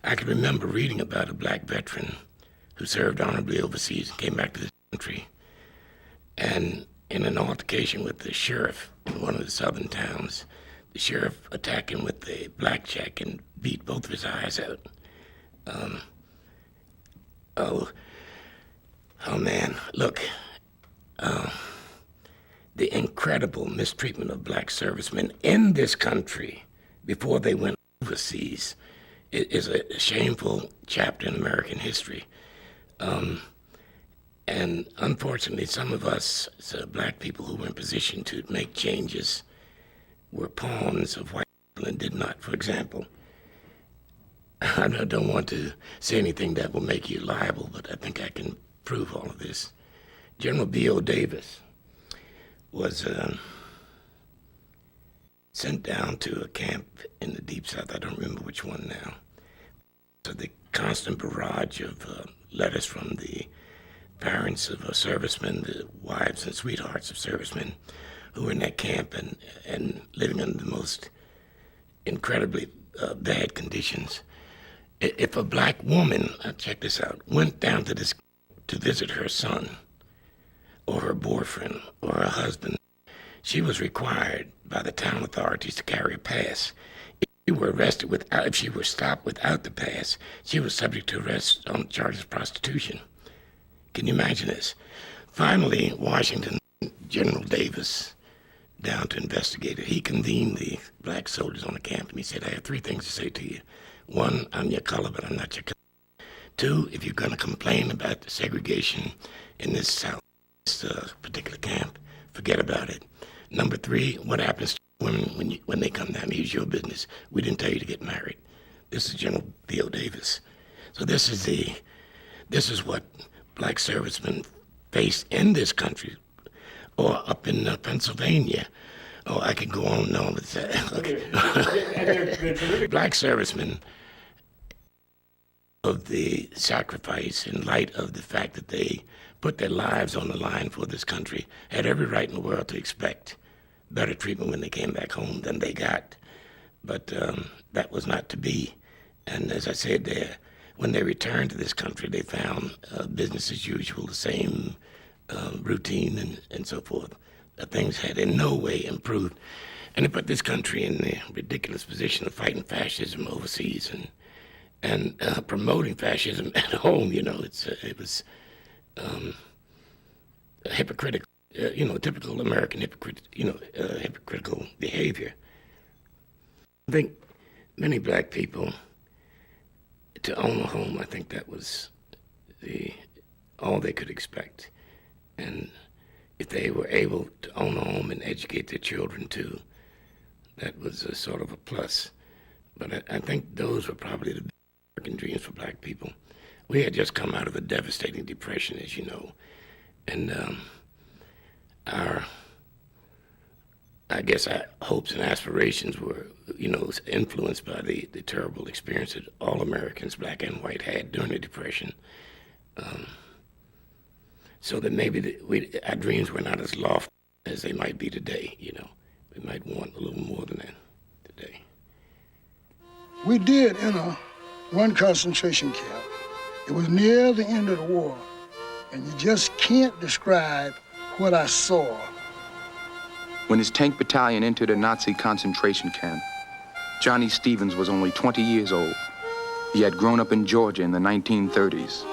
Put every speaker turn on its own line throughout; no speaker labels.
I can remember reading about a black veteran who served honorably overseas and came back to this country, and in an altercation with the sheriff in one of the southern towns, the sheriff attacked him with a blackjack and beat both of his eyes out. Oh man, look, the incredible mistreatment of black servicemen in this country before they went overseas is a shameful chapter in American history. And unfortunately, some of us, black people who were in position to make changes, were pawns of white people and did not. For example, I don't want to say anything that will make you liable, but I think I can prove all of this. General B.O. Davis was sent down to a camp in the Deep South. I don't remember which one now. So the constant barrage of letters from the parents of servicemen, the wives and sweethearts of servicemen who were in that camp and living under the most incredibly bad conditions. If a black woman, check this out, went down to this to visit her son or her boyfriend or her husband, she was required by the town authorities to carry a pass. If she were arrested without, if she were stopped without the pass, she was subject to arrest on charges of prostitution. Can you imagine this? Finally, Washington, General Davis, down to investigate it, he convened the black soldiers on the camp and he said, I have three things to say to you. One, I'm your color, but I'm not your color. Two, if you're going to complain about the segregation in this particular camp, forget about it. Number three, what happens to women when they come down? Here's your business. We didn't tell you to get married. This is General B.O. Davis. So this is what black servicemen face in this country, or up in Pennsylvania. Oh, I could go on and on with that. Okay. Black servicemen of the sacrifice in light of the fact that they put their lives on the line for this country had every right in the world to expect better treatment when they came back home than they got. But that was not to be. And as I said there, when they returned to this country, they found business as usual, the same routine and so forth. Things had in no way improved. And it put this country in the ridiculous position of fighting fascism overseas and promoting fascism at home. You know, it was hypocritical, typical American hypocritical behavior. I think many black people, to own a home, I think that was all they could expect. And if they were able to own a home and educate their children too, that was a sort of a plus. But I think those were probably the American dreams for black people. We had just come out of a devastating depression, as you know, and our hopes and aspirations were, influenced by the terrible experience that all Americans, black and white, had during the Depression. So that maybe our dreams were not as lofty as they might be today, We might want a little more than that today.
We did enter one concentration camp. It was near the end of the war, and you just can't describe what I saw.
When his tank battalion entered a Nazi concentration camp, Johnny Stevens was only 20 years old. He had grown up in Georgia in the 1930s.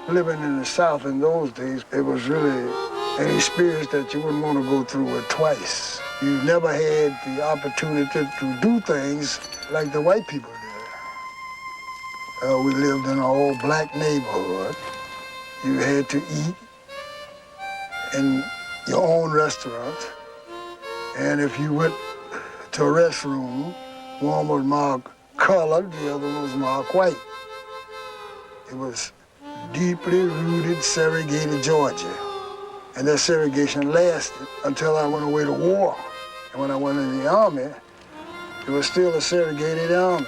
Living in the South in those days, it was really an experience that you wouldn't want to go through it twice. You never had the opportunity to do things like the white people did. We lived in an all-black neighborhood. You had to eat in your own restaurant. And if you went to a restroom, one was marked colored, the other was marked white. It was deeply rooted, segregated Georgia. And that segregation lasted until I went away to war. And when I went in the Army, it was still a segregated Army.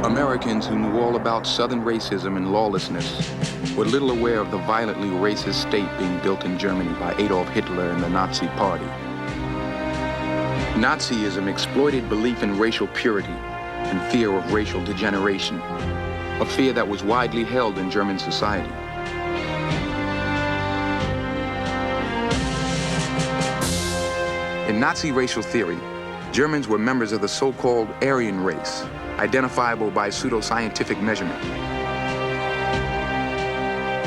Americans who knew all about Southern racism and lawlessness were little aware of the violently racist state being built in Germany by Adolf Hitler and the Nazi Party. Nazism exploited belief in racial purity and fear of racial degeneration, a fear that was widely held in German society. In Nazi racial theory, Germans were members of the so-called Aryan race, identifiable by pseudoscientific measurement.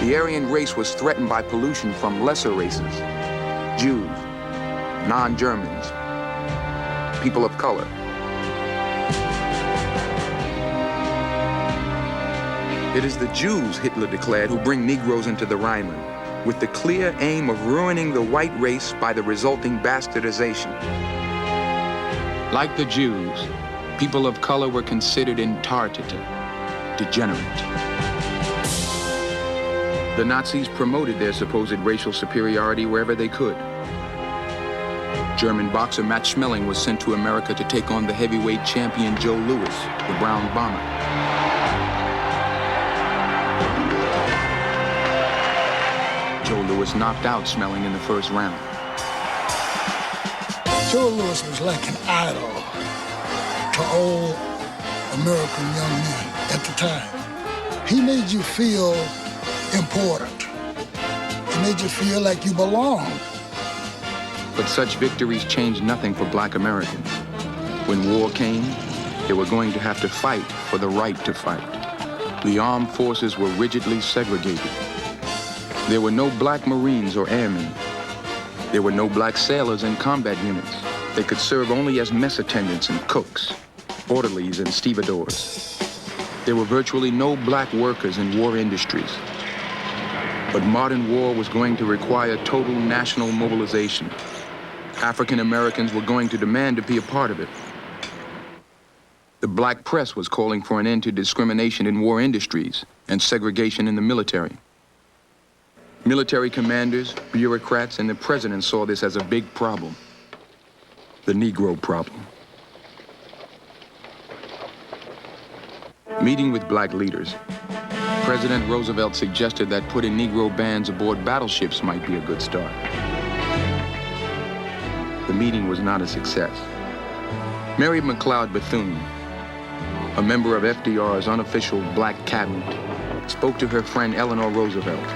The Aryan race was threatened by pollution from lesser races, Jews, non-Germans, people of color. It is the Jews, Hitler declared, who bring Negroes into the Rhineland, with the clear aim of ruining the white race by the resulting bastardization. Like the Jews, people of color were considered intartata, degenerate. The Nazis promoted their supposed racial superiority wherever they could. German boxer Matt Schmeling was sent to America to take on the heavyweight champion Joe Louis, the Brown Bomber. Joe Louis knocked out Schmeling in the first round.
Joe Louis was like an idol to all American young men at the time. He made you feel important. He made you feel like you belonged.
But such victories changed nothing for black Americans. When war came, they were going to have to fight for the right to fight. The armed forces were rigidly segregated. There were no black Marines or airmen. There were no black sailors in combat units. They could serve only as mess attendants and cooks, orderlies and stevedores. There were virtually no black workers in war industries. But modern war was going to require total national mobilization. African Americans were going to demand to be a part of it. The black press was calling for an end to discrimination in war industries and segregation in the military. Military commanders, bureaucrats, and the president saw this as a big problem. The Negro problem. Meeting with black leaders, President Roosevelt suggested that putting Negro bands aboard battleships might be a good start. The meeting was not a success. Mary McLeod Bethune, a member of FDR's unofficial black cabinet, spoke to her friend Eleanor Roosevelt.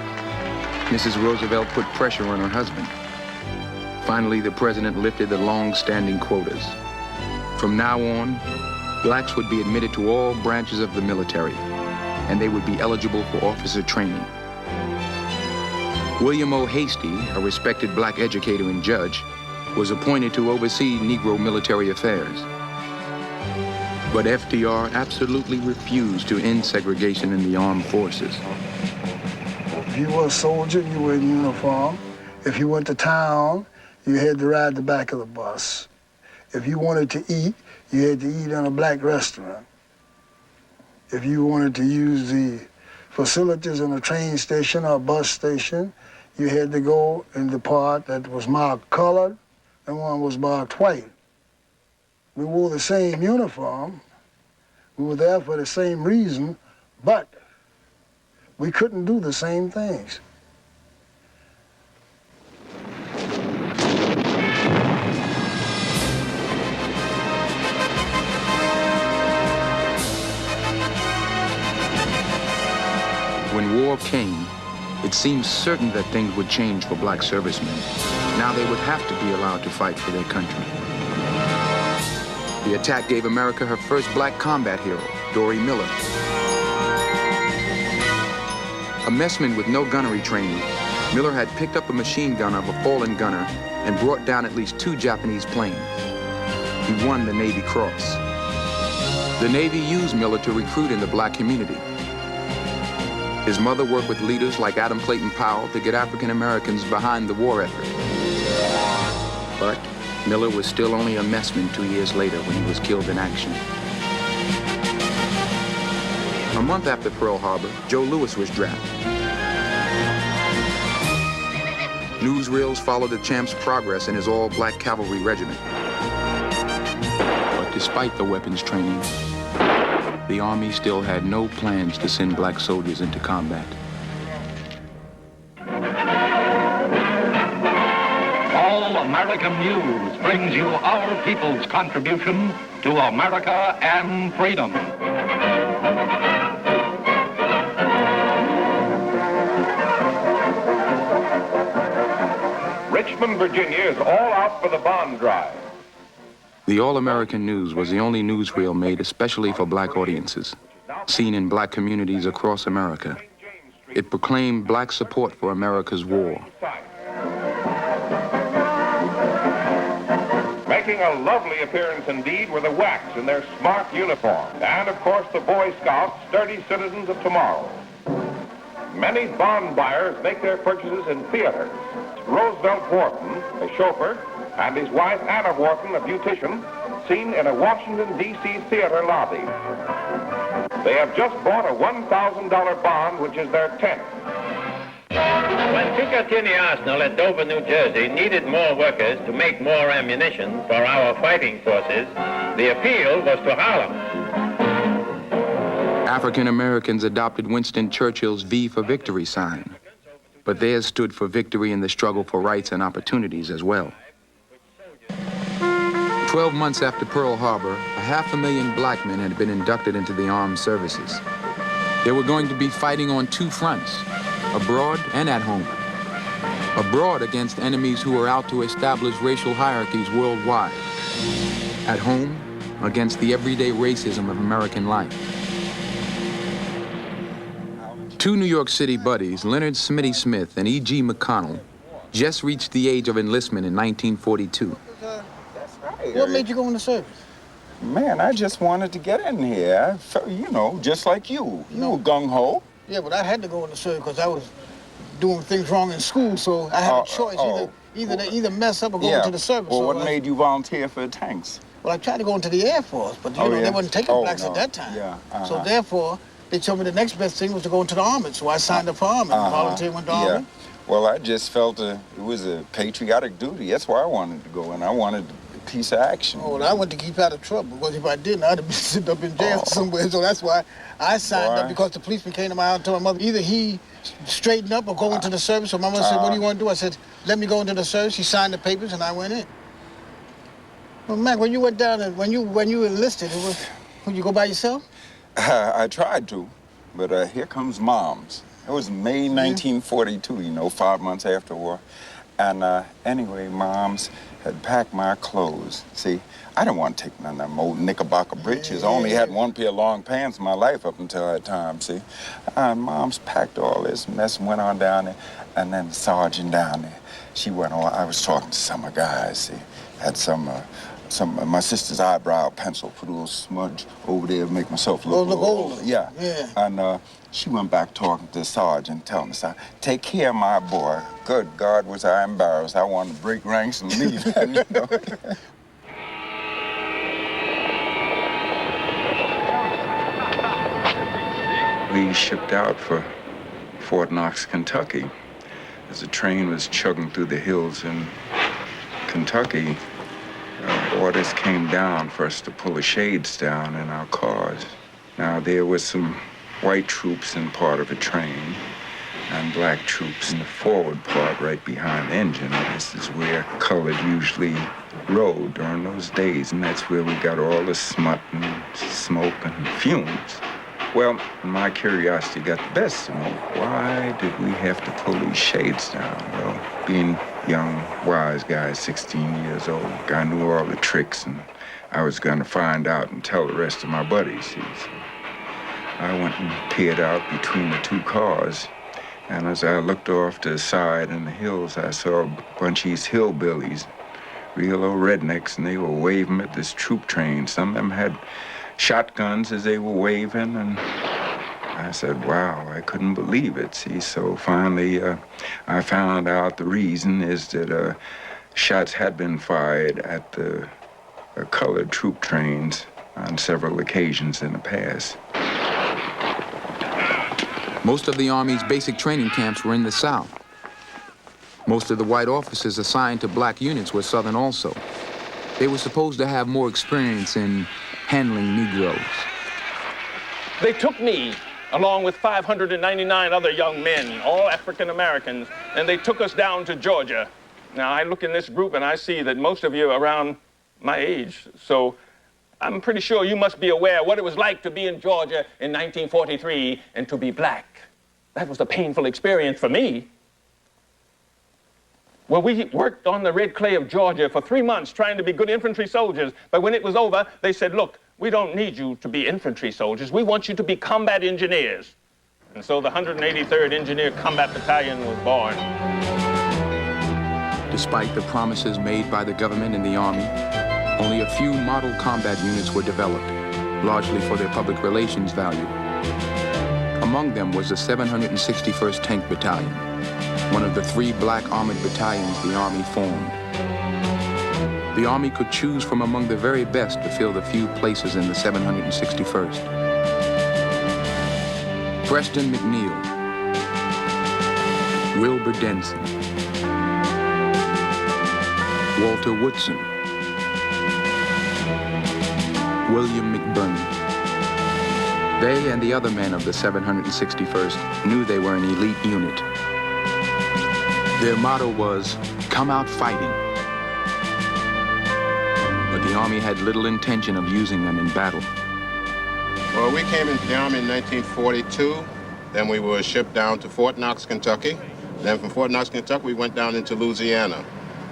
Mrs. Roosevelt put pressure on her husband. Finally, the president lifted the long-standing quotas. From now on, blacks would be admitted to all branches of the military, and they would be eligible for officer training. William O. Hasty, a respected black educator and judge, was appointed to oversee Negro military affairs. But FDR absolutely refused to end segregation in the armed forces.
If you were a soldier, you were in uniform. If you went to town, you had to ride the back of the bus. If you wanted to eat, you had to eat in a black restaurant. If you wanted to use the facilities in a train station or a bus station, you had to go in the part that was marked colored and one was marked white. We wore the same uniform. We were there for the same reason, but we couldn't do the same things.
When war came, it seemed certain that things would change for black servicemen. Now they would have to be allowed to fight for their country. The attack gave America her first black combat hero, Dory Miller. A messman with no gunnery training, Miller had picked up a machine gun of a fallen gunner and brought down at least 2 Japanese planes. He won the Navy Cross. The Navy used Miller to recruit in the black community. His mother worked with leaders like Adam Clayton Powell to get African Americans behind the war effort. But Miller was still only a messman 2 years later when he was killed in action. A month after Pearl Harbor, Joe Louis was drafted. Newsreels followed the champ's progress in his all-black cavalry regiment. But despite the weapons training, the Army still had no plans to send black soldiers into combat.
All American News brings you our people's contribution to America and freedom.
Richmond, Virginia is all out for the bond drive.
The All-American News was the only newsreel made especially for black audiences, seen in black communities across America. It proclaimed black support for America's war.
Making a lovely appearance indeed were the WACs in their smart uniforms, and of course the Boy Scouts, sturdy citizens of tomorrow. Many bond buyers make their purchases in theaters. Roosevelt Wharton, a chauffeur, and his wife Anna Wharton, a beautician, seen in a Washington, D.C. theater lobby. They have just bought a $1,000 bond, which is their 10th.
When Picatinny Arsenal at Dover, New Jersey needed more workers to make more ammunition for our fighting forces, the appeal was to Harlem.
African Americans adopted Winston Churchill's V for Victory sign, but theirs stood for victory in the struggle for rights and opportunities as well. 12 months after Pearl Harbor, 500,000 black men had been inducted into the armed services. They were going to be fighting on two fronts, abroad and at home. Abroad against enemies who were out to establish racial hierarchies worldwide. At home against the everyday racism of American life. Two New York City buddies, Leonard Smitty Smith and E.G. McConnell, just reached the age of enlistment in 1942.
What made you go in the service?
Man, I just wanted to get in here. I felt, you know, just like you. You know, gung-ho.
Yeah, but I had to go in the service because I was doing things wrong in school, so I had a choice. Either mess up or go into the service.
Well,
so
what made you volunteer for the tanks?
Well, I tried to go into the Air Force, but you know, they wasn't taking blacks at that time.
Yeah,
So therefore, they told me the next best thing was to go into the Army, so I signed up for Army and volunteered went to Army.
Well, I just felt it was a patriotic duty. That's why I wanted to go, and I wanted a piece of action.
Oh, well, I wanted to keep out of trouble, because if I didn't, I'd have been sitting up in jail somewhere. So that's why I signed up, because the policeman came to my house and told my mother, either he straightened up or go into the service. So my mother said, what do you want to do? I said, let me go into the service. She signed the papers, and I went in. Well, Mac, when you went down, and when you enlisted, would you go by yourself?
I tried to, but here comes Mom's. It was May 1942, you know, 5 months after war. And anyway, Mom's had packed my clothes. See, I didn't want to take none of them old knickerbocker breeches. I only had one pair of long pants in my life up until that time, see. And Mom's packed all this mess and went on down there. And then the sergeant down there, she went on. I was talking to some of the guys, see. Had some of my sister's eyebrow pencil, put a little smudge over there to make myself look
older.
Yeah. And she went back talking to the sergeant, telling us, take care of my boy. Good God, was I embarrassed. I wanted to break ranks and leave. You know? We shipped out for Fort Knox, Kentucky. As the train was chugging through the hills in Kentucky, orders came down for us to pull the shades down in our cars. Now, there was some white troops in part of the train and black troops in the forward part right behind the engine. This is where colored usually rode during those days, and that's where we got all the smut and smoke and fumes. Well, my curiosity got the best of me. Why did we have to pull these shades down? Well, being young, wise guy, 16 years old, I knew all the tricks, and I was going to find out and tell the rest of my buddies. So I went and peered out between the two cars, and as I looked off to the side in the hills, I saw a bunch of these hillbillies, real old rednecks, and they were waving at this troop train. Some of them had shotguns as they were waving, and I said, wow, I couldn't believe it, see. So finally, I found out the reason is that shots had been fired at the colored troop trains on several occasions in the past.
Most of the Army's basic training camps were in the South. Most of the white officers assigned to black units were Southern also. They were supposed to have more experience in handling Negroes.
They took me, along with 599 other young men, all African Americans, and they took us down to Georgia. Now, I look in this group and I see that most of you are around my age, so I'm pretty sure you must be aware of what it was like to be in Georgia in 1943 and to be black. That was a painful experience for me. Well, we worked on the red clay of Georgia for 3 months trying to be good infantry soldiers, but when it was over, they said, look, we don't need you to be infantry soldiers. We want you to be combat engineers. And so the 183rd Engineer Combat Battalion was born.
Despite the promises made by the government and the Army, only a few model combat units were developed, largely for their public relations value. Among them was the 761st Tank Battalion, one of the 3 black armored battalions the Army formed. The Army could choose from among the very best to fill the few places in the 761st. Preston McNeil, Wilbur Denson, Walter Woodson, William McBurney. They and the other men of the 761st knew they were an elite unit. Their motto was, "Come out fighting." But the Army had little intention of using them in battle.
Well, we came into the Army in 1942. Then we were shipped down to Fort Knox, Kentucky. Then from Fort Knox, Kentucky, we went down into Louisiana.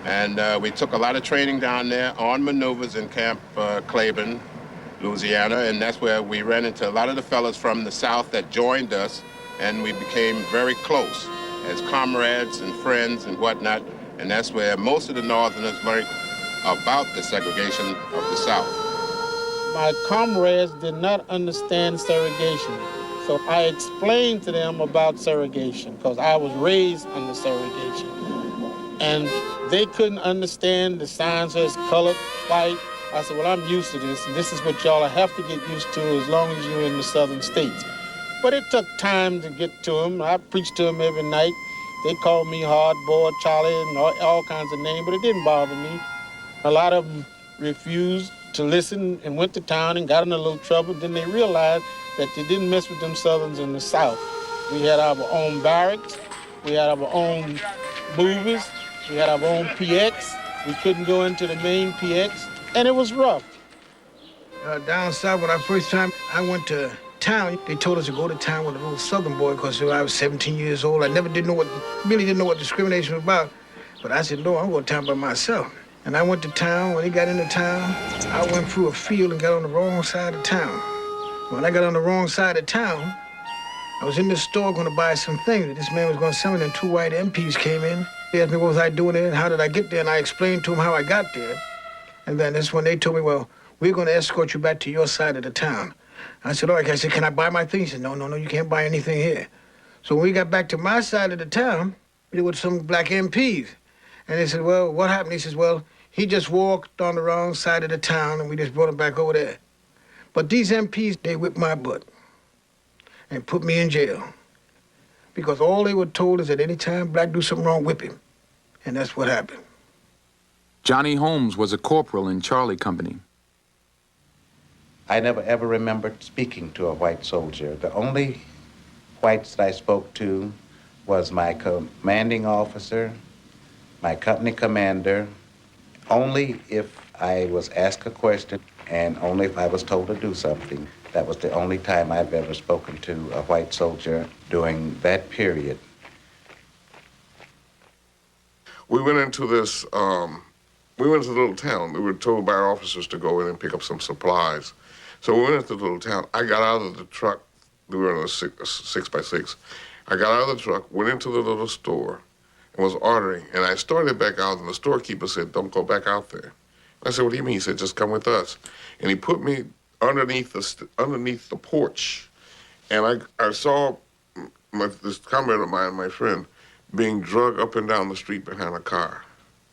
And we took a lot of training down there on maneuvers in Camp Claiborne, Louisiana, and that's where we ran into a lot of the fellas from the South that joined us, and we became very close as comrades and friends and whatnot, and that's where most of the Northerners learned about the segregation of the South.
My comrades did not understand segregation, so I explained to them about segregation because I was raised under segregation. And they couldn't understand the signs as colored, white. I said, well, I'm used to this, and this is what y'all have to get used to as long as you're in the southern states. But it took time to get to them. I preached to them every night. They called me hardboiled Charlie and all kinds of names, but it didn't bother me. A lot of them refused to listen and went to town and got in a little trouble. Then they realized that they didn't mess with them Southerns in the South. We had our own barracks. We had our own movies. We had our own PX. We couldn't go into the main PX, and it was rough. Down south, when I went to town, they told us to go to town with a little Southern boy because I was 17 years old. I really didn't know what discrimination was about. But I said, no, I'm going to town by myself. And I went to town. When they got into town, I went through a field and got on the wrong side of town. When I got on the wrong side of town, I was in the store going to buy some things that this man was going to sell me, and 2 white MPs came in. They asked me what was I doing there and how did I get there, and I explained to them how I got there. And then that's when they told me, well, we're going to escort you back to your side of the town. I said, all right. I said, can I buy my things? He said, no, you can't buy anything here. So when we got back to my side of the town, there were some black MPs. And they said, well, what happened? He says, well, he just walked on the wrong side of the town, and we just brought him back over there. But these MPs, they whipped my butt and put me in jail. Because all they were told is that any time black do something wrong, whip him. And that's what happened.
Johnny Holmes was a corporal in Charlie Company.
I never ever remembered speaking to a white soldier. The only whites that I spoke to was my commanding officer, my company commander, only if I was asked a question and only if I was told to do something. That was the only time I've ever spoken to a white soldier during that period.
We went into this, we went into the little town. We were told by our officers to go in and pick up some supplies. So we went into the little town. I got out of the truck. We were in a 6x6. I got out of the truck, went into the little store, and was ordering. And I started back out, and the storekeeper said, don't go back out there. I said, what do you mean? He said, just come with us. And he put me underneath the porch. And I saw this comrade of mine, my friend, being dragged up and down the street behind a car.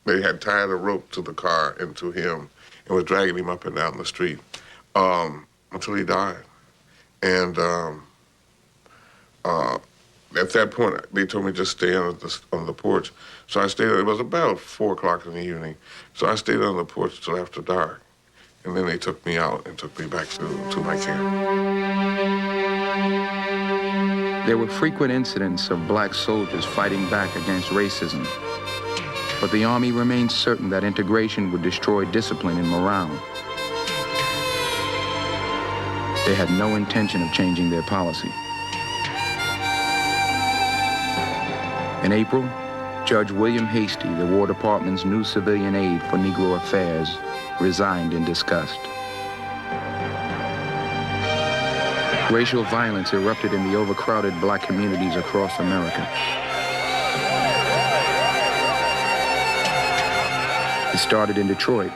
They had tied a rope to the car and to him and was dragging him up and down the street until he died. And at that point, they told me just stay on the porch. So I stayed. It was about 4 o'clock in the evening. So I stayed on the porch till after dark. And then they took me out and took me back to my camp.
There were frequent incidents of black soldiers fighting back against racism. But the Army remained certain that integration would destroy discipline and morale. They had no intention of changing their policy. In April, Judge William Hastie, the War Department's new civilian aide for Negro affairs, resigned in disgust. Racial violence erupted in the overcrowded black communities across America. It started in Detroit,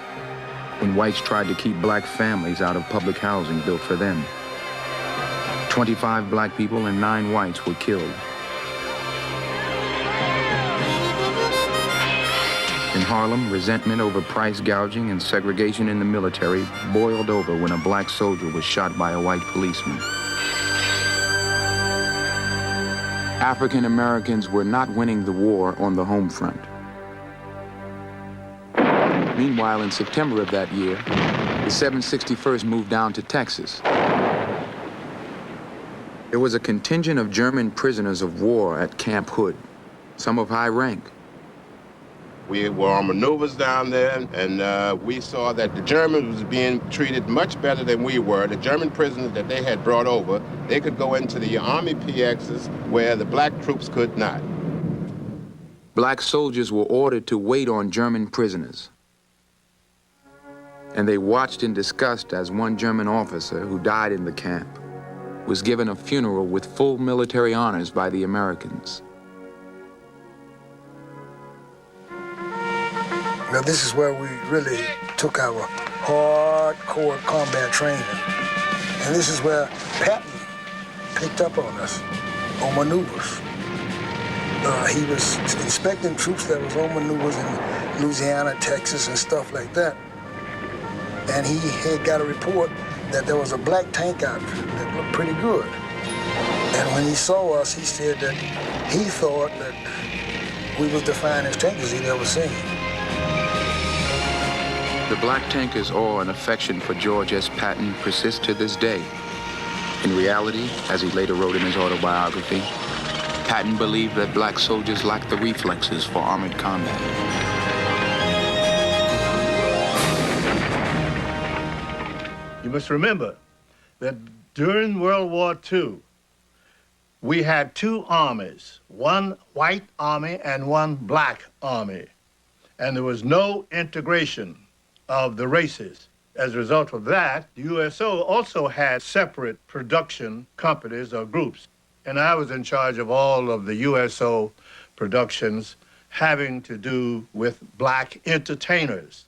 when whites tried to keep black families out of public housing built for them. 25 black people and 9 whites were killed. In Harlem, resentment over price gouging and segregation in the military boiled over when a black soldier was shot by a white policeman. African Americans were not winning the war on the home front. Meanwhile, in September of that year, the 761st moved down to Texas. There was a contingent of German prisoners of war at Camp Hood, some of high rank.
We were on maneuvers down there, and we saw that the Germans was being treated much better than we were. The German prisoners that they had brought over, they could go into the Army PXs where the black troops could not.
Black soldiers were ordered to wait on German prisoners. And they watched in disgust as one German officer who died in the camp was given a funeral with full military honors by the Americans.
Now this is where we really took our hardcore combat training. And this is where Patton picked up on us, on maneuvers. He was inspecting troops that was on maneuvers in Louisiana, Texas, and stuff like that. And he had got a report that there was a black tank out that looked pretty good. And when he saw us, he said that he thought that we was the finest tankers he'd ever seen.
The black tanker's awe and affection for George S. Patton persists to this day. In reality, as he later wrote in his autobiography, Patton believed that black soldiers lacked the reflexes for armored combat.
You must remember that during World War II, we had 2 armies, one white army and one black army. And there was no integration of the races. As a result of that, the USO also had separate production companies or groups. And I was in charge of all of the USO productions having to do with black entertainers.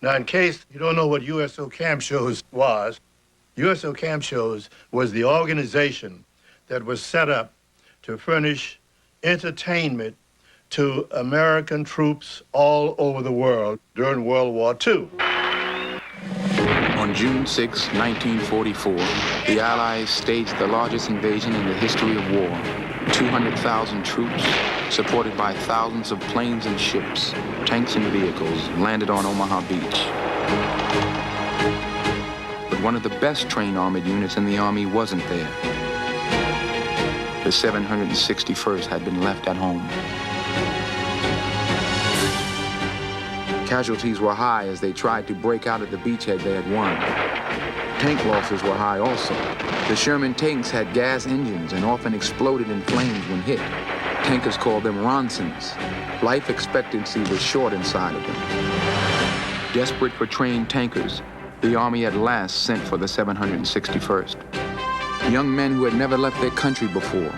Now, in case you don't know what USO Camp Shows was, USO Camp Shows was the organization that was set up to furnish entertainment to American troops all over the world during World War II.
On June 6, 1944, the Allies staged the largest invasion in the history of war. 200,000 troops, supported by thousands of planes and ships, tanks and vehicles, landed on Omaha Beach. But one of the best trained armored units in the Army wasn't there. The 761st had been left at home. Casualties were high as they tried to break out at the beachhead they had won. Tank losses were high also. The Sherman tanks had gas engines and often exploded in flames when hit. Tankers called them Ronsons. Life expectancy was short inside of them. Desperate for trained tankers, the Army at last sent for the 761st. Young men who had never left their country before,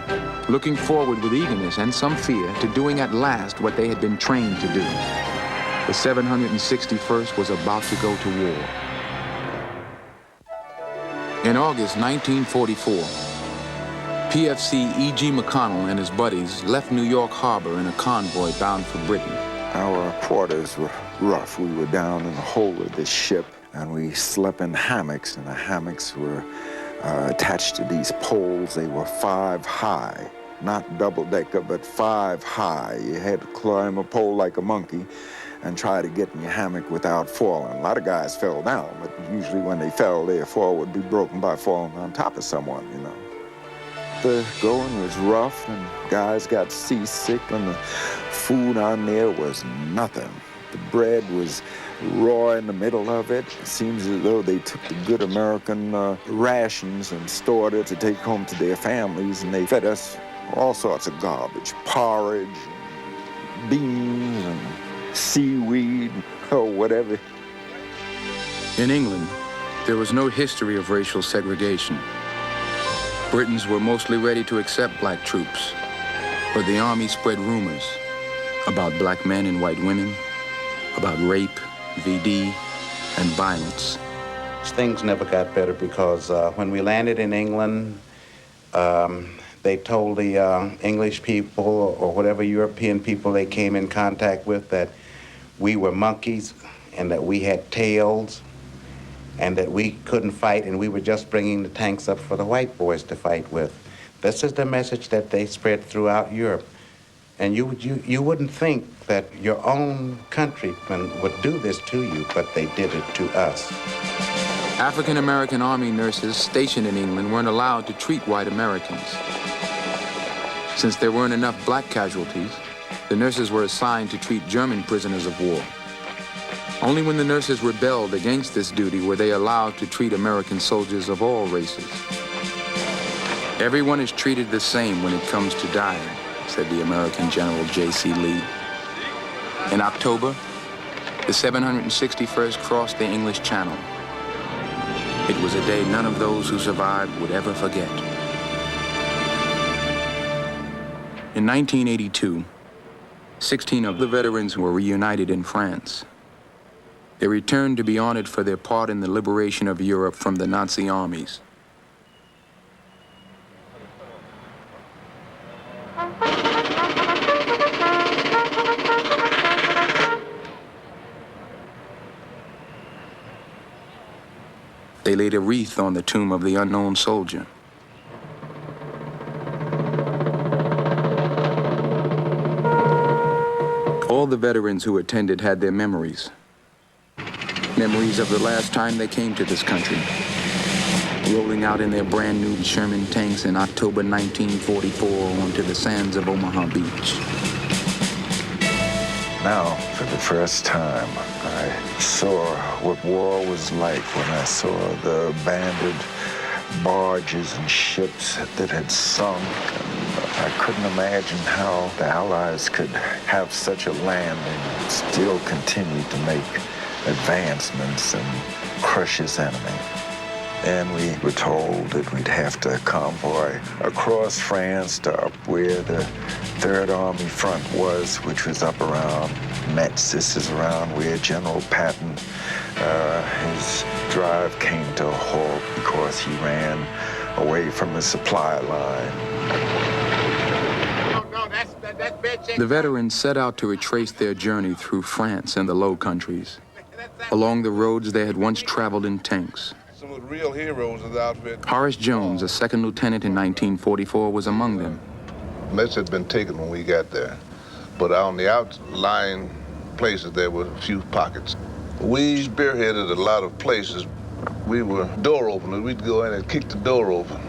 looking forward with eagerness and some fear to doing at last what they had been trained to do. The 761st was about to go to war. In August 1944, PFC E.G. McConnell and his buddies left New York Harbor in a convoy bound for Britain.
Our quarters were rough. We were down in the hold of this ship, and we slept in hammocks, and the hammocks were attached to these poles. They were 5 high, not double-decker, but 5 high. You had to climb a pole like a monkey and try to get in your hammock without falling. A lot of guys fell down, but usually when they fell, their fall would be broken by falling on top of someone, you know. the going was rough and guys got seasick, and the food on there was nothing. The bread was raw in the middle of it. It seems as though they took the good American rations and stored it to take home to their families, and they fed us all sorts of garbage, porridge, beans, and seaweed, or whatever.
In England, there was no history of racial segregation. Britons were mostly ready to accept black troops, but the army spread rumors about black men and white women, about rape, VD, and violence.
Things never got better because when we landed in England, they told the English people or whatever European people they came in contact with that we were monkeys and that we had tails and that we couldn't fight, and we were just bringing the tanks up for the white boys to fight with. This is the message that they spread throughout Europe. And you wouldn't think that your own countrymen would do this to you, but they did it to us.
African-American Army nurses stationed in England weren't allowed to treat white Americans. Since there weren't enough black casualties, the nurses were assigned to treat German prisoners of war. Only when the nurses rebelled against this duty were they allowed to treat American soldiers of all races. Everyone is treated the same when it comes to dying, said the American General J.C. Lee. In October, the 761st crossed the English Channel. It was a day none of those who survived would ever forget. In 1982, 16 of the veterans were reunited in France. They returned to be honored for their part in the liberation of Europe from the Nazi armies. They laid a wreath on the tomb of the unknown soldier. All the veterans who attended had their memories. Memories of the last time they came to this country, rolling out in their brand new Sherman tanks in October 1944 onto the sands of Omaha Beach.
Now, for the first time, I saw what war was like when I saw the abandoned barges and ships that had sunk. And I couldn't imagine how the Allies could have such a landing and still continue to make advancements and crush his enemy. And we were told that we'd have to convoy across France to up where the Third Army front was, which was up around Metz. This is around where General Patton, his drive came to a halt because he ran away from the supply line.
The veterans set out to retrace their journey through France and the Low Countries, along the roads they had once traveled in tanks.
Some of the real heroes of the outfit.
Horace Jones, a second lieutenant in 1944, was among them.
Metz had been taken when we got there, but on the outlying places there were a few pockets. We spearheaded a lot of places. We were door openers. We'd go in and kick the door open.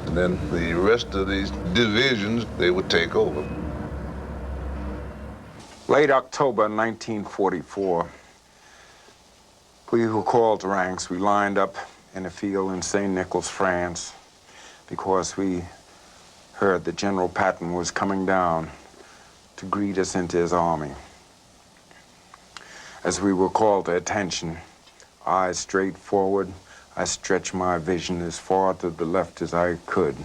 And then the rest of these divisions, they would take over.
Late October 1944, we who called ranks, we lined up in a field in St. Nicholas, France, because we heard that General Patton was coming down to greet us into his army. As we were called to attention, eyes straight forward, I stretched my vision as far to the left as I could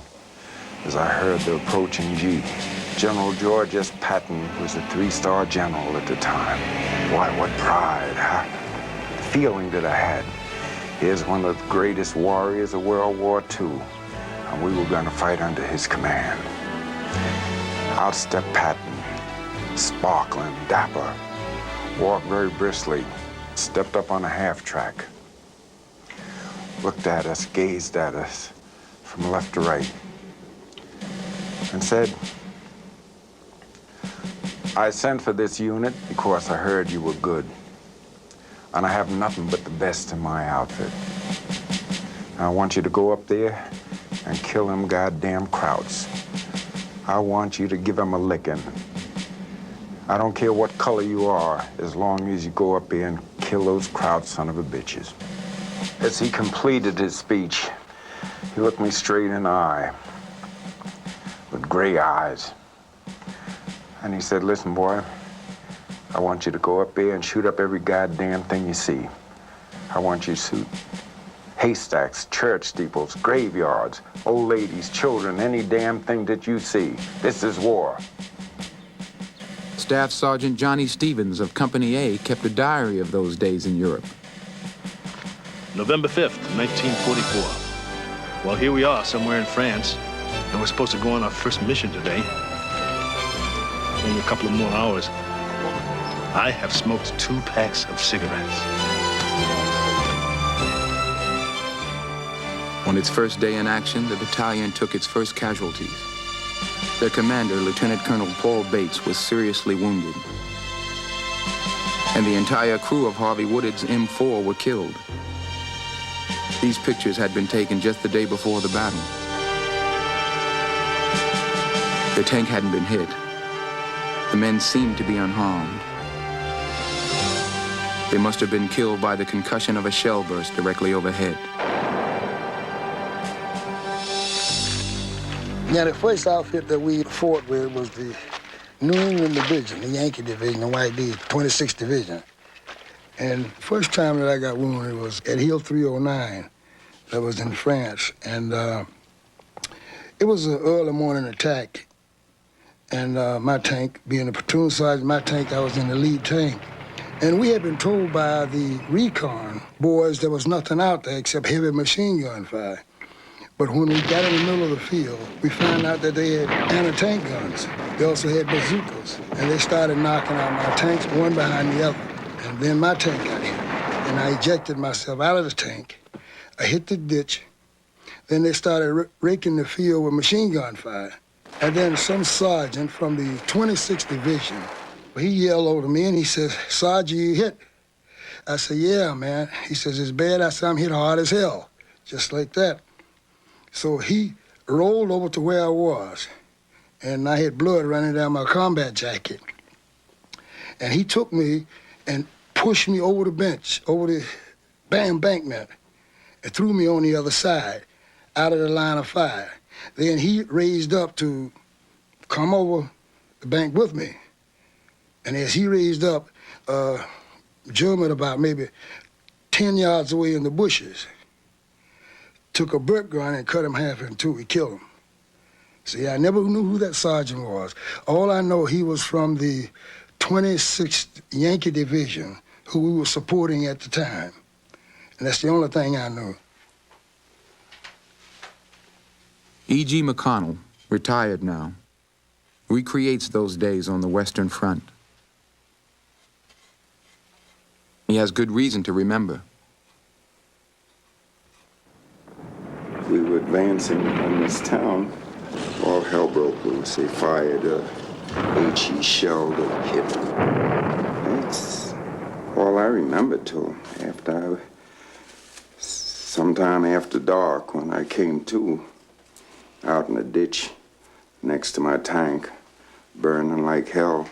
as I heard the approaching Jeep. General George S. Patton was a 3-star general at the time. Why, what pride, huh? The feeling that I had. Here's one of the greatest warriors of World War II, and we were going to fight under his command. Out stepped Patton, sparkling, dapper, walked very briskly, stepped up on a half-track, looked at us, gazed at us from left to right, and said, I sent for this unit because I heard you were good, and I have nothing but the best in my outfit. I want you to go up there and kill them goddamn Krauts. I want you to give them a licking. I don't care what color you are, as long as you go up there and kill those Kraut son of a bitches. As he completed his speech, he looked me straight in the eye, with gray eyes. And he said, listen, boy, I want you to go up there and shoot up every goddamn thing you see. I want you to shoot haystacks, church steeples, graveyards, old ladies, children, any damn thing that you see. This is war.
Staff Sergeant Johnny Stevens of Company A kept a diary of those days in Europe.
November 5th, 1944. Well, here we are, somewhere in France, and we're supposed to go on our first mission today. Only a couple of more hours. I have smoked 2 packs of cigarettes.
On its first day in action, the battalion took its first casualties. Their commander, Lieutenant Colonel Paul Bates, was seriously wounded. And the entire crew of Harvey Woodard's M4 were killed. These pictures had been taken just the day before the battle. The tank hadn't been hit. The men seemed to be unharmed. They must have been killed by the concussion of a shell burst directly overhead.
Now, the first outfit that we fought with was the New England Division, the Yankee Division, the White D, 26th Division. And the first time that I got wounded was at Hill 309. That was in France. And it was an early morning attack. And my tank, being a platoon sergeant, my tank, I was in the lead tank. And we had been told by the recon boys there was nothing out there except heavy machine gun fire. But when we got in the middle of the field, we found out that they had anti-tank guns. They also had bazookas. And they started knocking out my tanks, one behind the other. And then my tank got hit. And I ejected myself out of the tank. I hit the ditch. Then they started raking the field with machine gun fire. And then some sergeant from the 26th Division, he yelled over me and he says, Sergeant, you hit? I said, yeah, man. He says, it's bad. I said, I'm hit hard as hell. Just like that. So he rolled over to where I was, and I had blood running down my combat jacket. And he took me and pushed me over the bench, over the embankment, and threw me on the other side, out of the line of fire. Then he raised up to come over the bank with me. And as he raised up, German about maybe 10 yards away in the bushes, took a brick gun and cut him half in two. He killed him. See, I never knew who that sergeant was. All I know, he was from the 26th Yankee Division, who we were supporting at the time. And that's the only thing I knew.
E.G. McConnell, retired now, recreates those days on the Western Front. He has good reason to remember.
We were advancing on this town. All hell broke loose. They fired a HE shell that hit. That's all I remember till sometime after dark, when I came to, out in the ditch next to my tank, burning like hell.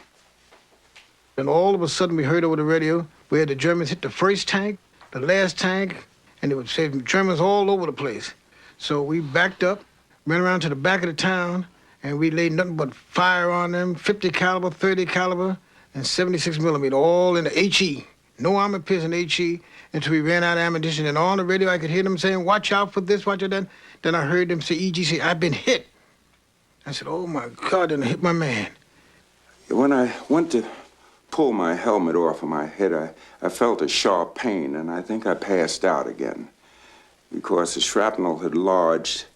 And all of a sudden we heard over the radio, we had the Germans hit the first tank, the last tank, and it would say Germans all over the place. So we backed up, ran around to the back of the town, and we laid nothing but fire on them, 50 caliber, 30 caliber, and 76 millimeter, all in the HE. No armor piercing HE, until we ran out of ammunition. And on the radio I could hear them saying, watch out for this, watch out that. Then I heard them say, EG say, I've been hit. I said, oh my God, then I hit my man.
When I went to pull my helmet off of my head, I felt a sharp pain, and I think I passed out again, because the shrapnel had lodged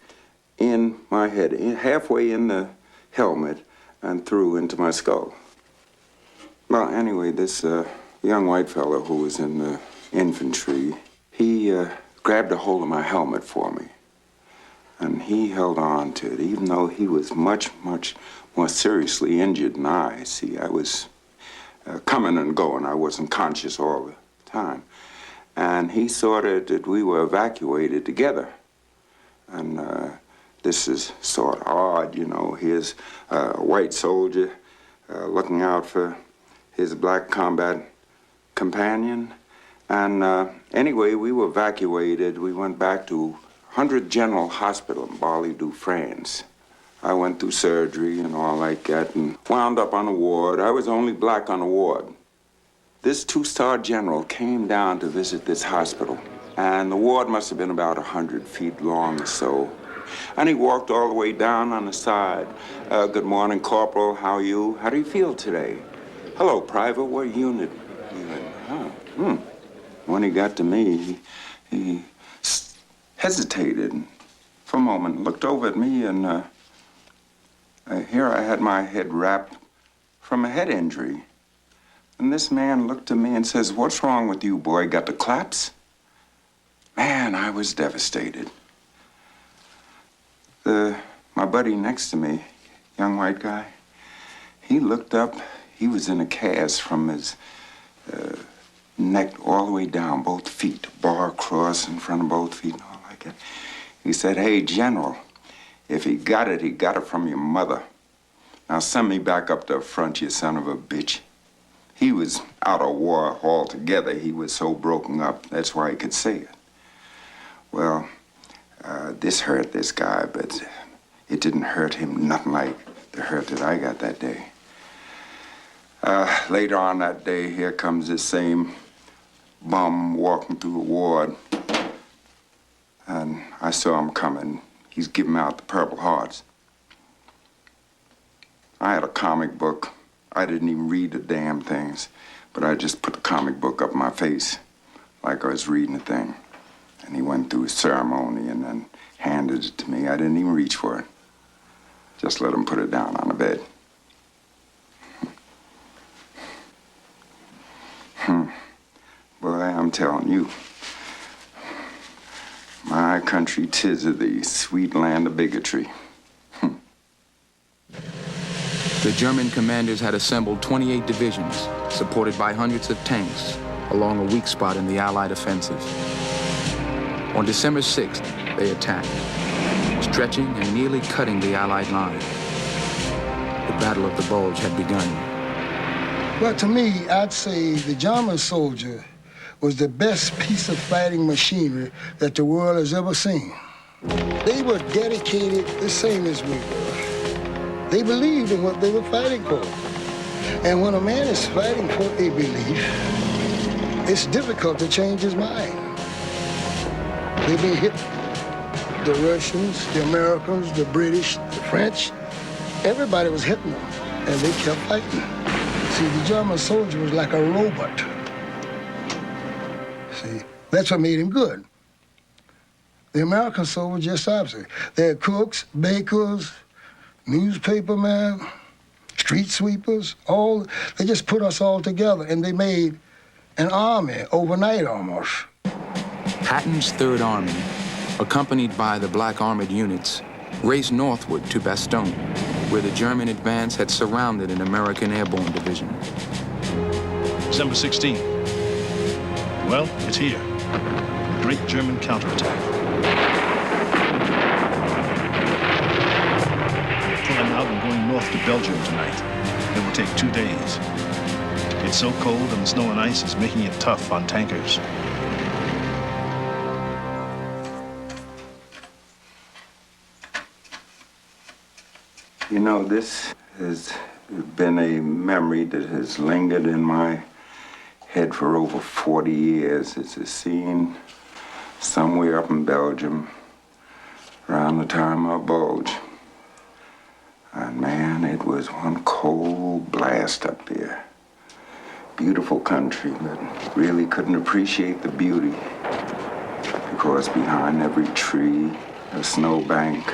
in my head, halfway in the helmet and through into my skull. Well, anyway, this young white fellow who was in the infantry, he grabbed a hold of my helmet for me, and he held on to it, even though he was much, much more seriously injured than I. See, I was coming and going. I wasn't conscious all the time. And he saw that we were evacuated together. And this is sort of odd, you know. Here's a white soldier looking out for his black combat companion. And anyway, we were evacuated. We went back to 100th General Hospital in Bar-le-Duc, France. I went through surgery and all like that and wound up on a ward. I was the only black on the ward. This two-star general came down to visit this hospital, and the ward must have been about 100 feet long or so. And he walked all the way down on the side. Good morning, Corporal. How are you? How do you feel today? Hello, Private. What unit? When he got to me, he hesitated for a moment, looked over at me, and here I had my head wrapped from a head injury. And this man looked at me and says, "What's wrong with you, boy? Got the claps?" Man, I was devastated. My buddy next to me, young white guy, he looked up. He was in a cast from his neck all the way down, both feet, bar cross in front of both feet and all like that. He said, "Hey, General, if he got it from your mother. Now send me back up to the front, you son of a bitch." He was out of war altogether. He was so broken up. That's why he could say it. Well, this hurt this guy, but it didn't hurt him nothing like the hurt that I got that day. Later on that day, here comes this same bum walking through the ward. And I saw him coming. He's giving out the Purple Hearts. I had a comic book. I didn't even read the damn things, but I just put the comic book up my face like I was reading a thing. And he went through his ceremony and then handed it to me. I didn't even reach for it. Just let him put it down on the bed. Boy, I'm telling you, my country, 'tis of the sweet land of bigotry.
The German commanders had assembled 28 divisions, supported by hundreds of tanks, along a weak spot in the Allied offensive. On December 6th, they attacked, stretching and nearly cutting the Allied line. The Battle of the Bulge had begun.
Well, to me, I'd say the German soldier was the best piece of fighting machinery that the world has ever seen. They were dedicated the same as we were. They believed in what they were fighting for. And when a man is fighting for a belief, it's difficult to change his mind. They've been hit. The Russians, the Americans, the British, the French, everybody was hitting them, and they kept fighting. See, the German soldier was like a robot. See, that's what made him good. The American soldier was just opposite. They had cooks, bakers, newspapermen, street sweepers, they just put us all together, and they made an army overnight almost.
Patton's Third Army, accompanied by the black armored units, raced northward to Bastogne, where the German advance had surrounded an American airborne division.
December 16th. Well, it's here. The great German counterattack. Pulling out and going north to Belgium tonight. It will take 2 days. It's so cold and the snow and ice is making it tough on tankers.
You know, this has been a memory that has lingered in my head for over 40 years. It's a scene somewhere up in Belgium around the time of Bulge. And man, it was one cold blast up there. Beautiful country, but really couldn't appreciate the beauty because behind every tree, a snowbank,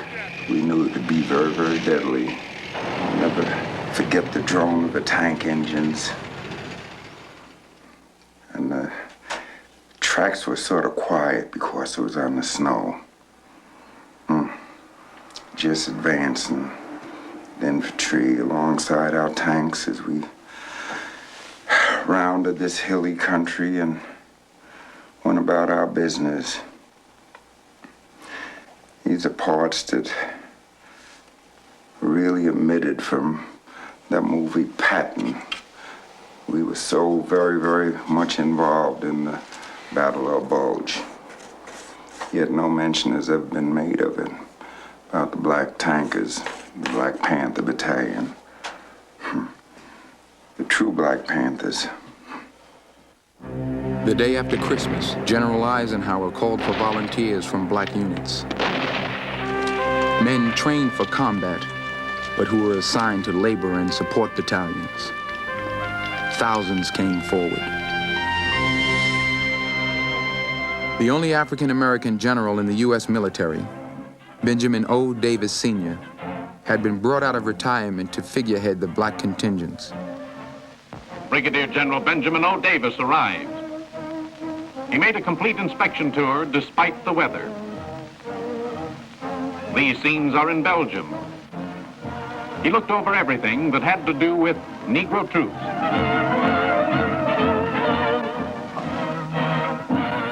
we knew it could be very, very deadly. I'll never forget the drone of the tank engines. And the tracks were sort of quiet because it was on the snow. Just advancing the infantry alongside our tanks as we rounded this hilly country and went about our business. These are parts that really omitted from that movie Patton. We were so very, very much involved in the Battle of Bulge. Yet no mention has ever been made of it, about the black tankers, the Black Panther Battalion. The true Black Panthers.
The day after Christmas, General Eisenhower called for volunteers from black units. Men trained for combat, but who were assigned to labor and support battalions. Thousands came forward. The only African-American general in the U.S. military, Benjamin O. Davis Sr., had been brought out of retirement to figurehead the black contingents.
Brigadier General Benjamin O. Davis arrived. He made a complete inspection tour despite the weather. These scenes are in Belgium. He looked over everything that had to do with Negro troops.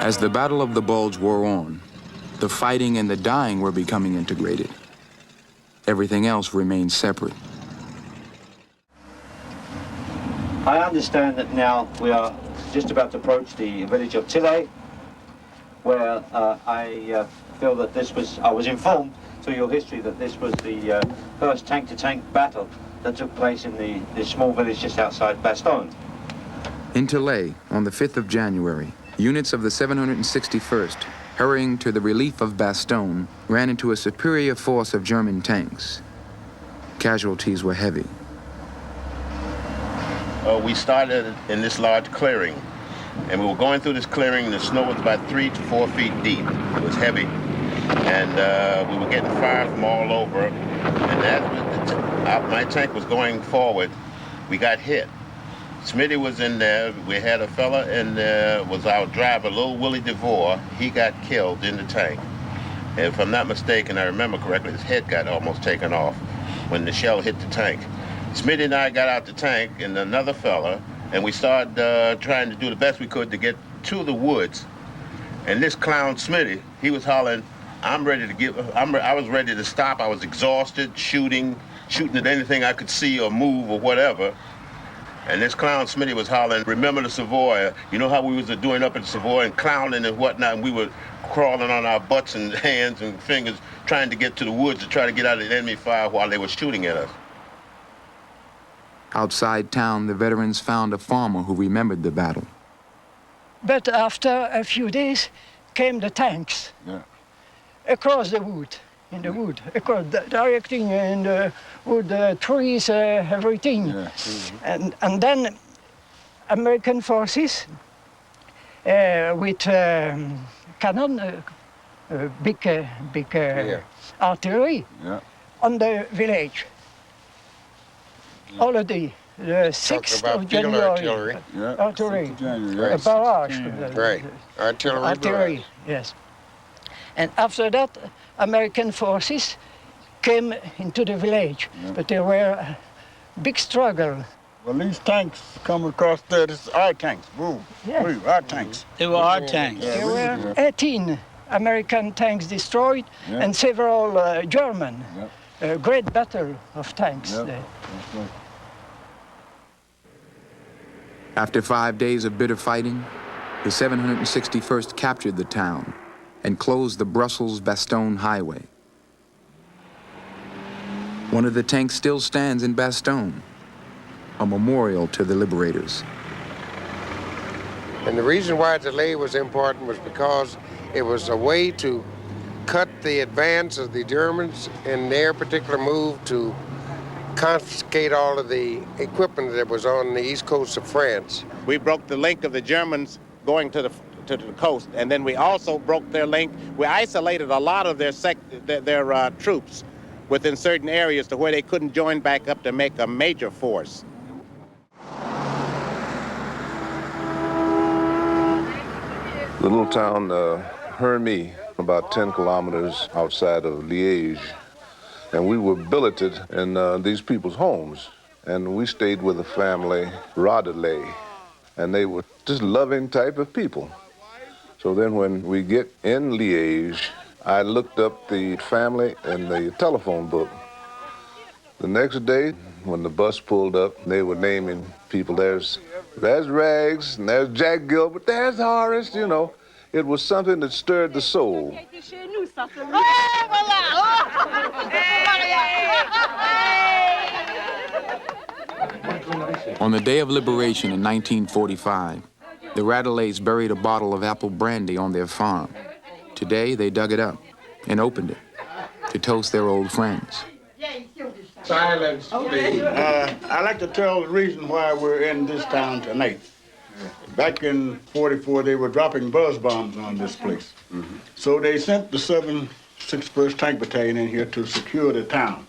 As the Battle of the Bulge wore on, the fighting and the dying were becoming integrated. Everything else remained separate.
I understand that now we are just about to approach the village of Tilley, where I feel that I was informed through your history that this was the first tank-to-tank battle that took place in the small village just outside Bastogne.
In Tilley, on the 5th of January, units of the 761st, hurrying to the relief of Bastogne, ran into a superior force of German tanks. Casualties were heavy.
We started in this large clearing, and we were going through this clearing. The snow was about 3 to 4 feet deep. It was heavy, and we were getting fire from all over. And as my tank was going forward, we got hit. Smitty was in there. We had a fella in there, was our driver, Lil Willie DeVore. He got killed in the tank. And if I'm not mistaken, I remember correctly, his head got almost taken off when the shell hit the tank. Smitty and I got out the tank and another fella, and we started trying to do the best we could to get to the woods. And this clown Smitty, he was hollering, I was ready to stop. I was exhausted, shooting at anything I could see or move or whatever. And this clown Smitty was hollering, remember the Savoy. You know how we was doing up at the Savoy and clowning and whatnot, and we were crawling on our butts and hands and fingers trying to get to the woods to try to get out of the enemy fire while they were shooting at us.
Outside town, the veterans found a farmer who remembered the battle.
But after a few days came the tanks across the wood, in the wood, across directing in the wood, trees, everything. Yeah. And then American forces with cannon, big artillery on the village. Holiday, the 6th of January. Artillery. A barrage.
Right.
Artillery, yes. And after that, American forces came into the village, but there were a big struggle.
Well, these tanks come across there, this is our tanks, boom, our tanks.
They were our tanks. There were 18 American tanks destroyed and several German. A great battle of tanks there.
After 5 days of bitter fighting, the 761st captured the town and closed the Brussels-Bastogne highway. One of the tanks still stands in Bastogne, a memorial to the liberators.
And the reason why delay was important was because it was a way to cut the advance of the Germans in their particular move to confiscate all of the equipment that was on the east coast of France.
We broke the link of the Germans going to the coast, and then we also broke their link. We isolated a lot of their troops within certain areas to where they couldn't join back up to make a major force.
The little town Hermie, about 10 kilometers outside of Liège. And we were billeted in these people's homes. And we stayed with a family, Rodelay. And they were just loving type of people. So then when we get in Liège, I looked up the family in the telephone book. The next day, when the bus pulled up, they were naming people. There's Rags, and there's Jack Gilbert, there's Horace, you know. It was something that stirred the soul.
On the day of liberation in 1945, the Radelays buried a bottle of apple brandy on their farm. Today, they dug it up and opened it to toast their old friends.
Silence, please.
I'd like to tell the reason why we're in this town tonight. Back in '44, they were dropping buzz bombs on this place. So they sent the 61st Tank Battalion in here to secure the town.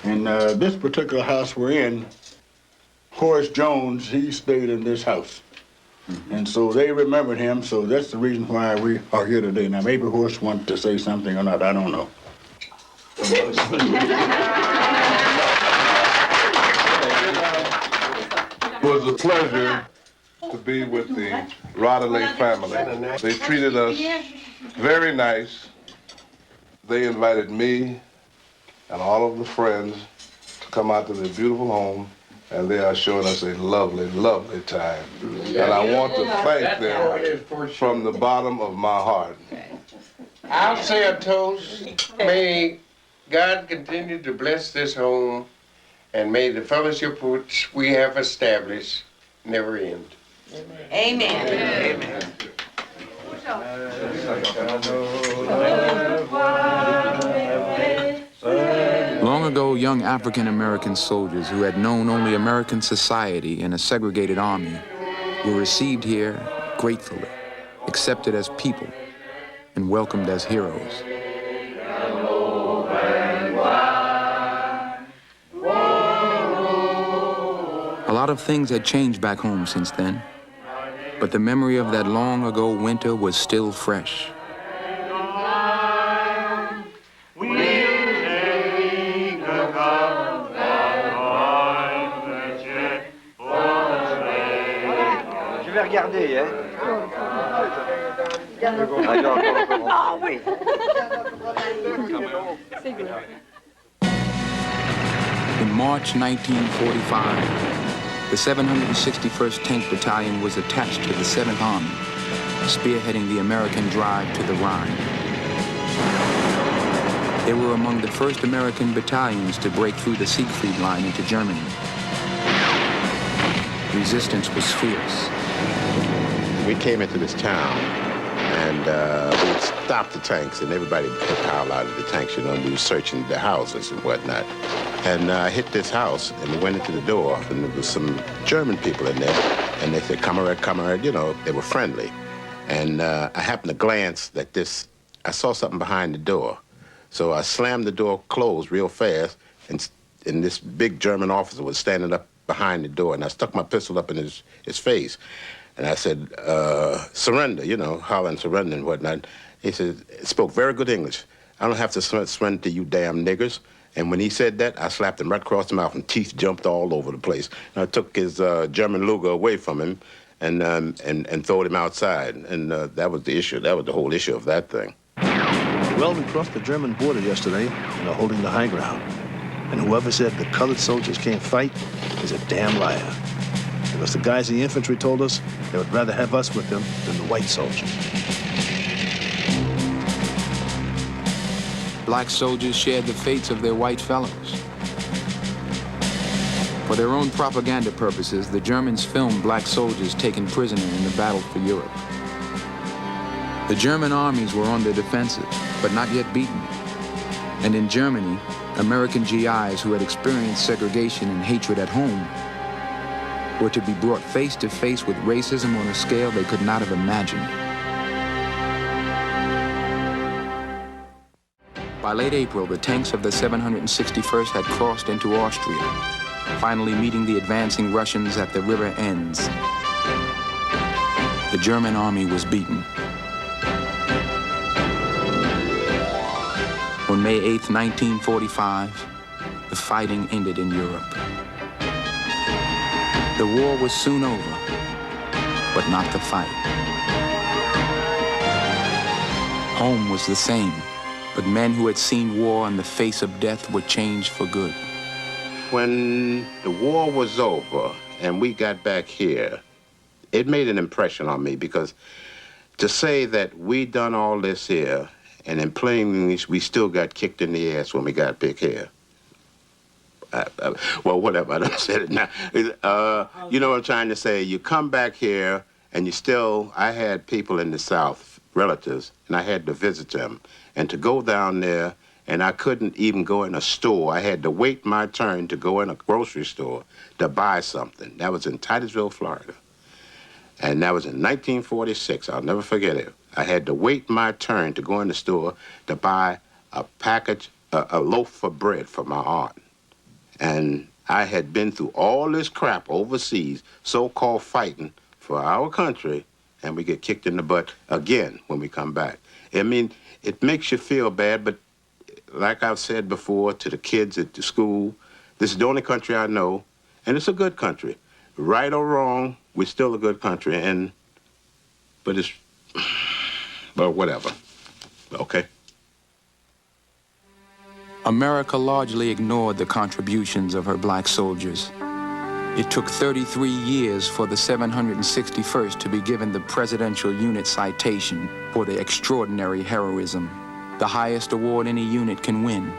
And this particular house we're in, Horace Jones, he stayed in this house. And so they remembered him, so that's the reason why we are here today. Now, maybe Horace wanted to say something or not, I don't know.
It was a pleasure to be with the Radelay family. They treated us very nice. They invited me and all of the friends to come out to their beautiful home, and they are showing us a lovely, lovely time. And I want to thank them from the bottom of my heart.
I'll say a toast. May God continue to bless this home, and may the fellowship which we have established never end.
Amen.
Amen.
Long ago, young African-American soldiers who had known only American society in a segregated army were received here gratefully, accepted as people, and welcomed as heroes. A lot of things had changed back home since then, but the memory of that long ago winter was still fresh.
Je vais regarder, hein?
Ah oui.
In March 1945, the 761st Tank Battalion was attached to the 7th Army, spearheading the American drive to the Rhine. They were among the first American battalions to break through the Siegfried Line into Germany. Resistance was fierce.
We came into this town, and we stopped the tanks, and everybody had piled out of the tanks, you know, and we were searching the houses and whatnot. And I hit this house, and we went into the door, and there was some German people in there, and they said, Kamerad, you know, they were friendly. And I happened to glance at this, I saw something behind the door. So I slammed the door closed real fast, and this big German officer was standing up behind the door, and I stuck my pistol up in his face. And I said, surrender, you know, hollering surrender and whatnot. He said, spoke very good English. I don't have to surrender to you damn niggers. And when he said that, I slapped him right across the mouth, and teeth jumped all over the place. And I took his German Luger away from him and throwed him outside. And that was the issue. That was the whole issue of that thing.
Well, we crossed the German border yesterday and are holding the high ground. And whoever said the colored soldiers can't fight is a damn liar. Because the guys in the infantry told us they would rather have us with them than the white soldiers.
Black soldiers shared the fates of their white fellows. For their own propaganda purposes, the Germans filmed black soldiers taken prisoner in the battle for Europe. The German armies were on the defensive, but not yet beaten. And in Germany, American GIs who had experienced segregation and hatred at home were to be brought face to face with racism on a scale they could not have imagined. By late April, the tanks of the 761st had crossed into Austria, finally meeting the advancing Russians at the river Enns. The German army was beaten. On May 8, 1945, the fighting ended in Europe. The war was soon over, but not the fight. Home was the same, but men who had seen war and the face of death were changed for good.
when the war was over and we got back here, it made an impression on me, because to say that we done all this here, and in plain English, we still got kicked in the ass when we got back here. Well, whatever, I done said it now. You know what I'm trying to say? You come back here, and you still, I had people in the South, relatives, and I had to visit them. And to go down there, and I couldn't even go in a store. I had to wait my turn to go in a grocery store to buy something. That was in Titusville, Florida. And that was in 1946. I'll never forget it. I had to wait my turn to go in the store to buy a package, a loaf of bread for my aunt. And I had been through all this crap overseas, so-called fighting for our country, and we get kicked in the butt again when we come back. I mean, it makes you feel bad, but like I've said before to the kids at the school, this is the only country I know, and it's a good country. Right or wrong, we're still a good country, but it's, well, whatever, okay?
America largely ignored the contributions of her black soldiers. It took 33 years for the 761st to be given the Presidential Unit Citation for their extraordinary heroism, the highest award any unit can win.